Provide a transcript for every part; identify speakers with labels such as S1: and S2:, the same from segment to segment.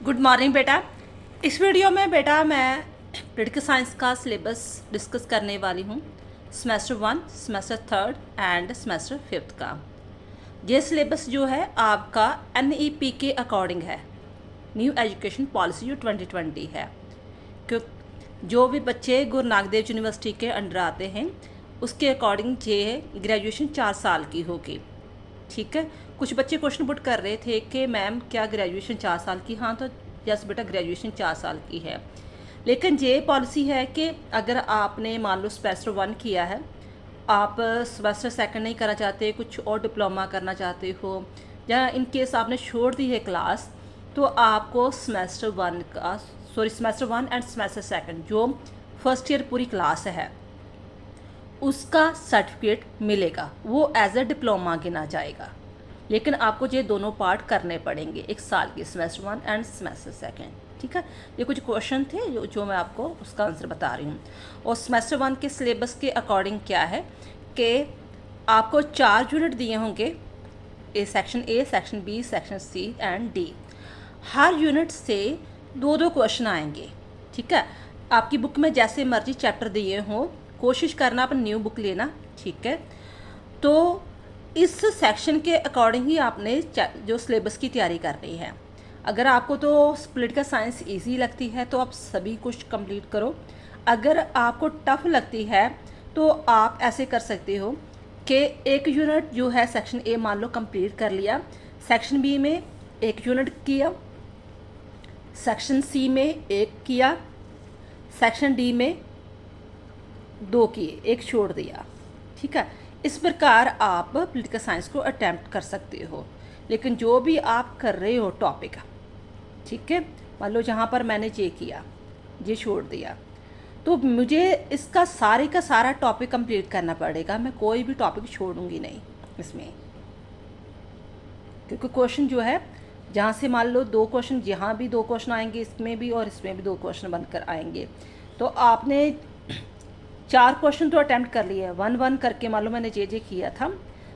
S1: Good morning बेटा। इस video में बेटा मैं पॉलिटिकल साइंस का सिलेबस डिस्कस करने वाली हूँ। सेमेस्टर 1, सेमेस्टर 3 एंड सेमेस्टर 5 का ये सिलेबस जो है आपका NEP के अकॉर्डिंग है, न्यू एजुकेशन पॉलिसी जो 2020 है। क्यों जो भी बच्चे गुरु नानक देव यूनिवर्सिटी के अंडर आते हैं उसके अकॉर्डिंग ये ग्रेजुएशन 4 साल की होगी। ठीक है, कुछ बच्चे क्वेश्चन पुट कर रहे थे कि मैम क्या ग्रेजुएशन 4 साल की। हाँ, तो यस बेटा, ग्रेजुएशन 4 साल की है। लेकिन ये पॉलिसी है कि अगर आपने मान लो सेमेस्टर 1 किया है, आप सेमेस्टर 2 नहीं करना चाहते, कुछ और डिप्लोमा करना चाहते हो, या इन केस आपने छोड़ दी है क्लास, तो आपको सेमेस्टर 1 एंड सेमेस्टर 2 जो फर्स्ट ईयर पूरी क्लास है उसका सर्टिफिकेट मिलेगा, वो एज अ डिप्लोमा गिना जाएगा। लेकिन आपको ये दोनों पार्ट करने पड़ेंगे एक साल के, सेमेस्टर 1 एंड सेमेस्टर 2। ठीक है, ये कुछ क्वेश्चन थे जो मैं आपको उसका आंसर बता रही हूँ। और सेमेस्टर 1 के सिलेबस के अकॉर्डिंग क्या है कि आपको 4 यूनिट दिए होंगे, section A, section B, section C and D. हर यूनिट से 2-2 क्वेश्चन आएंगे। ठीक है, आपकी बुक में जैसे मर्जी चैप्टर दिए हों, कोशिश करना अपनी न्यू बुक लेना। ठीक है, तो इस सेक्शन के अकॉर्डिंग ही आपने जो सिलेबस की तैयारी करनी है। अगर आपको तो पॉलिटिकल साइंस इजी लगती है तो आप सभी कुछ कंप्लीट करो। अगर आपको टफ लगती है तो आप ऐसे कर सकते हो कि एक यूनिट जो है सेक्शन ए मान लो कंप्लीट कर लिया, सेक्शन बी में 1 यूनिट किया, सेक्शन सी में 1 किया, सेक्शन डी में 2 किए, 1 छोड़ दिया। ठीक है, इस प्रकार आप पॉलिटिकल साइंस को अटैम्प्ट कर सकते हो। लेकिन जो भी आप कर रहे हो टॉपिक, ठीक है, मान लो जहाँ पर मैंने ये किया, ये छोड़ दिया, तो मुझे इसका सारे का सारा टॉपिक कंप्लीट करना पड़ेगा। मैं कोई भी टॉपिक छोड़ूंगी नहीं इसमें, क्योंकि क्वेश्चन जो है जहाँ से मान लो 2 क्वेश्चन, यहाँ भी 2 क्वेश्चन आएंगे, इसमें भी और इसमें भी 2 क्वेश्चन बनकर आएंगे। तो आपने 4 क्वेश्चन तो अटैम्प्ट कर लिए, 1-1 करके मान लो मैंने जे किया था,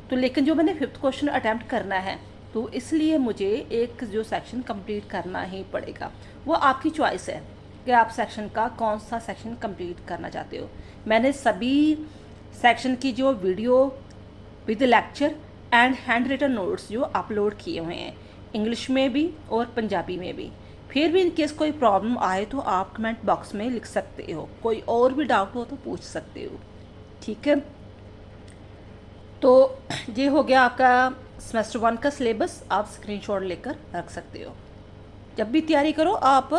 S1: तो लेकिन जो मैंने 5th क्वेश्चन अटैम्प्ट करना है, तो इसलिए मुझे एक जो सेक्शन कंप्लीट करना ही पड़ेगा। वो आपकी चॉइस है कि आप सेक्शन का कौन सा सेक्शन कंप्लीट करना चाहते हो। मैंने सभी सेक्शन की जो video with lecture and handwritten notes जो अपलोड किए हुए हैं, इंग्लिश में भी और पंजाबी में भी। फिर भी इन केस कोई प्रॉब्लम आए तो आप कमेंट बॉक्स में लिख सकते हो, कोई और भी डाउट हो तो पूछ सकते हो। ठीक है, तो ये हो गया आपका सेमेस्टर 1 का सिलेबस। आप स्क्रीनशॉट लेकर रख सकते हो। जब भी तैयारी करो आप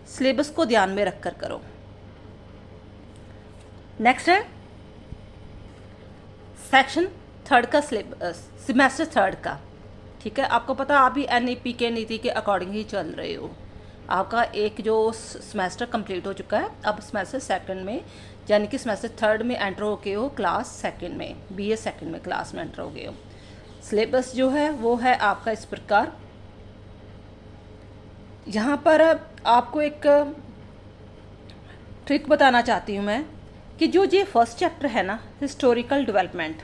S1: सिलेबस को ध्यान में रख कर करो। नेक्स्ट है सेक्शन 3 का सिलेबस, सेमेस्टर 3 का। ठीक है, आपको पता आप भी NEP के नीति के अकॉर्डिंग ही चल रहे हो। आपका एक जो सेमेस्टर कंप्लीट हो चुका है, अब सेमेस्टर 2 में, यानी कि सेमेस्टर 3 में एंटर हो गए हो, क्लास 2 में, BA 2 में क्लास में एंटर हो गए हो। सिलेबस जो है वो है आपका इस प्रकार। यहाँ पर आपको एक ट्रिक बताना चाहती हूँ मैं कि जो ये फर्स्ट चैप्टर है ना, हिस्टोरिकल डेवलपमेंट,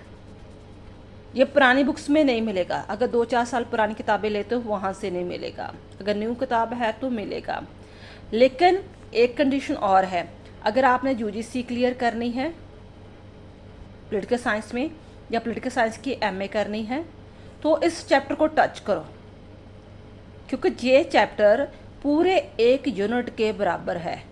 S1: ये पुरानी बुक्स में नहीं मिलेगा। अगर 2-4 साल पुरानी किताबें लेते हो वहाँ से नहीं मिलेगा, अगर न्यू किताब है तो मिलेगा। लेकिन एक कंडीशन और है, अगर आपने UGC क्लियर करनी है पॉलिटिकल साइंस में, या पॉलिटिकल साइंस की MA करनी है, तो इस चैप्टर को टच करो, क्योंकि ये चैप्टर पूरे 1 यूनिट के बराबर है।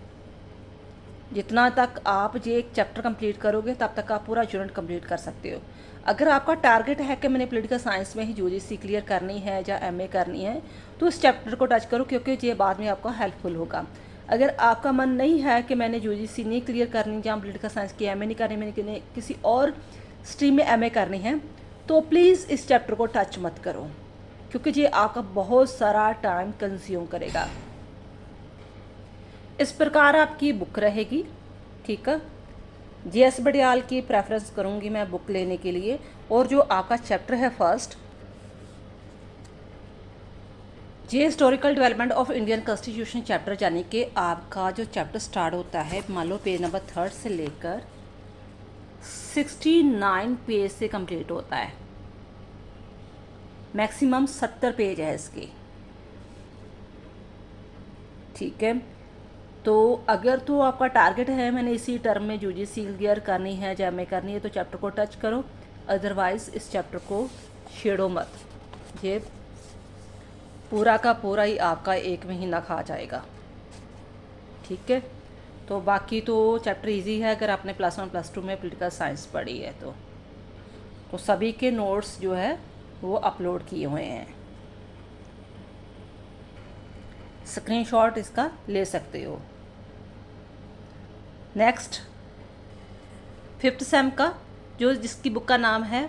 S1: जितना तक आप ये एक चैप्टर कंप्लीट करोगे तब तक आप पूरा यूनिट कंप्लीट कर सकते हो। अगर आपका टारगेट है कि मैंने पॉलिटिकल साइंस में ही UGC क्लियर करनी है या MA करनी है, तो इस चैप्टर को टच करो, क्योंकि ये बाद में आपका हेल्पफुल होगा। अगर आपका मन नहीं है कि मैंने UGC नहीं क्लियर करनी या पॉलिटिकल साइंस की MA नहीं करनी, मैंने किसी और स्ट्रीम में MA करनी है, तो प्लीज़ इस चैप्टर को टच मत करो, क्योंकि ये आपका बहुत सारा टाइम कंज्यूम करेगा। इस प्रकार आपकी बुक रहेगी। ठीक है, JS बडियाल की प्रेफरेंस करूँगी मैं बुक लेने के लिए। और जो आपका चैप्टर है फर्स्ट, ये historical development of Indian constitution chapter, यानी कि आपका जो चैप्टर स्टार्ट होता है मान लो पेज नंबर 3 से लेकर 69 पेज से कंप्लीट होता है। मैक्सिमम 70 पेज है इसके। ठीक है। तो अगर तो आपका टारगेट है मैंने इसी टर्म में यूजीसी क्लियर करनी है या एमए करनी है तो चैप्टर को टच करो, अदरवाइज़ इस चैप्टर को छेड़ो मत। ये पूरा का पूरा ही आपका 1 महीना खा जाएगा। ठीक है। तो बाकी तो चैप्टर इजी है अगर आपने +1 +2 में पॉलिटिकल साइंस पढ़ी है तो सभी के नोट्स जो है वो अपलोड किए हुए हैं, स्क्रीनशॉट इसका ले सकते हो। नेक्स्ट 5th सेम का जिसकी बुक का नाम है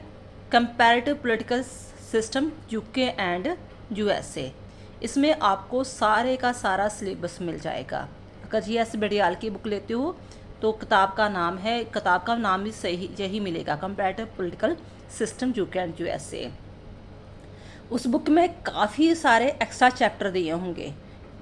S1: comparative political system UK and USA, इसमें आपको सारे का सारा सिलेबस मिल जाएगा। अगर GS बडियाल की बुक लेते हो तो किताब का नाम भी सही यही मिलेगा, comparative political system UK and USA. उस बुक में काफ़ी सारे एक्स्ट्रा चैप्टर दिए होंगे,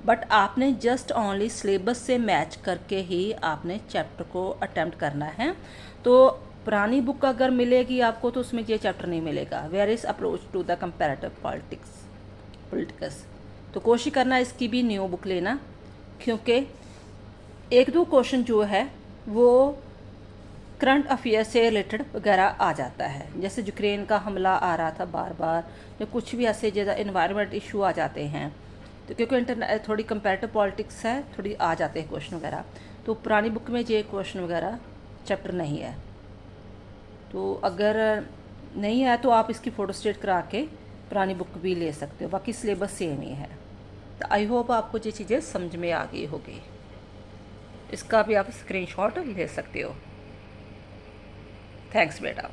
S1: बट आपने जस्ट ओनली सिलेबस से मैच करके ही आपने चैप्टर को अटेम्प्ट करना है। तो पुरानी बुक अगर मिलेगी आपको तो उसमें ये चैप्टर नहीं मिलेगा, various approach to the comparative politics. तो कोशिश करना इसकी भी न्यू बुक लेना, क्योंकि 1-2 क्वेश्चन जो है वो करंट अफेयर से रिलेटेड वगैरह आ जाता है। जैसे यूक्रेन का हमला आ रहा था बार बार, या कुछ भी ऐसे ज़्यादा इन्वायरमेंट इशू आ जाते हैं, तो क्योंकि थोड़ी कंपैरेटिव पॉलिटिक्स है, थोड़ी आ जाते हैं क्वेश्चन वगैरह। तो पुरानी बुक में ये क्वेश्चन वगैरह चैप्टर नहीं है। तो अगर नहीं है तो आप इसकी फ़ोटो स्टेट करा के पुरानी बुक भी ले सकते हो, बाकी सिलेबस सेम ही है। तो आई होप आपको ये चीज़ें समझ में आ गई होगी। इसका भी आप स्क्रीनशॉट ले सकते हो। थैंक्स बेटा।